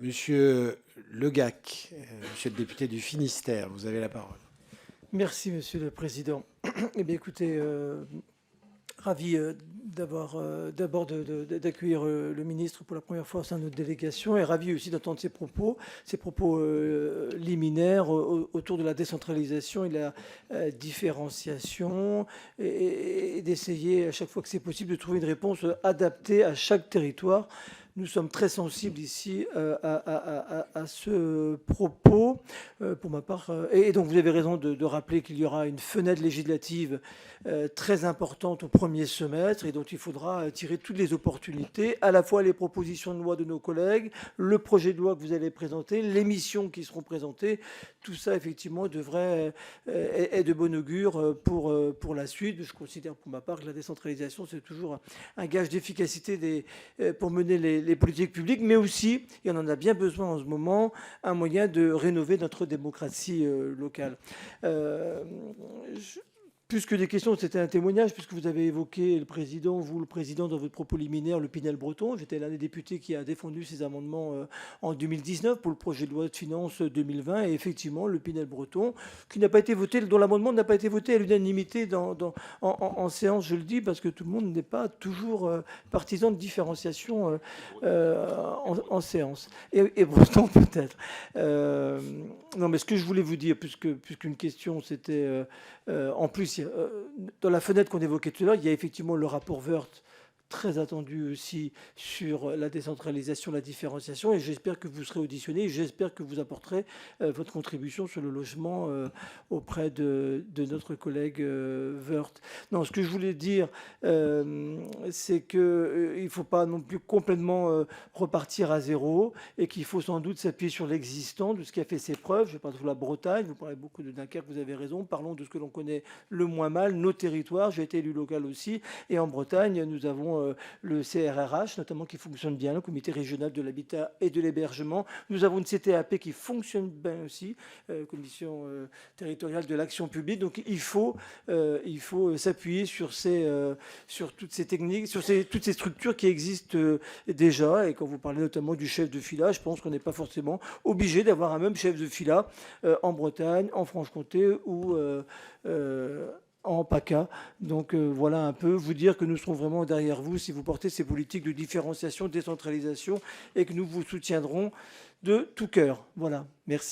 Monsieur Legac, monsieur le député du Finistère, vous avez la parole. Merci, Monsieur le Président. Eh bien, écoutez, ravi d'abord d'accueillir le ministre pour la première fois au sein de notre délégation et ravi aussi d'entendre ses propos liminaires autour de la décentralisation et de la différenciation et d'essayer à chaque fois que c'est possible de trouver une réponse adaptée à chaque territoire. Nous sommes très sensibles ici à ce propos. Pour ma part, et donc vous avez raison de rappeler qu'il y aura une fenêtre législative très importante au premier semestre et dont il faudra tirer toutes les opportunités, à la fois les propositions de loi de nos collègues, le projet de loi que vous allez présenter, les missions qui seront présentées. Tout ça, effectivement, devrait être de bon augure pour la suite. Je considère pour ma part que la décentralisation, c'est toujours un gage d'efficacité pour mener les politiques publiques, mais aussi, et on en a bien besoin en ce moment, un moyen de rénover notre démocratie locale. Plus que des questions, c'était un témoignage, puisque vous avez évoqué le président, vous, le président, dans votre propos liminaire, le Pinel breton. J'étais l'un des députés qui a défendu ces amendements en 2019 pour le projet de loi de finances 2020. Et effectivement, le Pinel breton, qui n'a pas été voté, dont l'amendement n'a pas été voté à l'unanimité en séance, je le dis, parce que tout le monde n'est pas toujours partisan de différenciation en séance. Et breton, peut-être. Non, mais ce que je voulais vous dire, puisqu'une question, c'était en plus, dans la fenêtre qu'on évoquait tout à l'heure, il y a effectivement le rapport Woerth, très attendu aussi sur la décentralisation, la différenciation, et j'espère que vous serez auditionné, et j'espère que vous apporterez votre contribution sur le logement auprès de notre collègue Woerth. Non, ce que je voulais dire, c'est qu'il ne faut pas non plus complètement repartir à zéro, et qu'il faut sans doute s'appuyer sur l'existant, de ce qui a fait ses preuves. Je parle de la Bretagne, vous parlez beaucoup de Dunkerque, vous avez raison, parlons de ce que l'on connaît le moins mal, nos territoires. J'ai été élu local aussi, et en Bretagne, nous avons le CRRH, notamment, qui fonctionne bien, le comité régional de l'habitat et de l'hébergement. Nous avons une CTAP qui fonctionne bien aussi, commission territoriale de l'action publique. Donc il faut s'appuyer sur toutes ces techniques, sur toutes ces structures qui existent déjà. Et quand vous parlez notamment du chef de filât, je pense qu'on n'est pas forcément obligé d'avoir un même chef de filât en Bretagne, en Franche-Comté ou en PACA. Donc voilà un peu, vous dire que nous serons vraiment derrière vous si vous portez ces politiques de différenciation, de décentralisation, et que nous vous soutiendrons de tout cœur. Voilà, merci.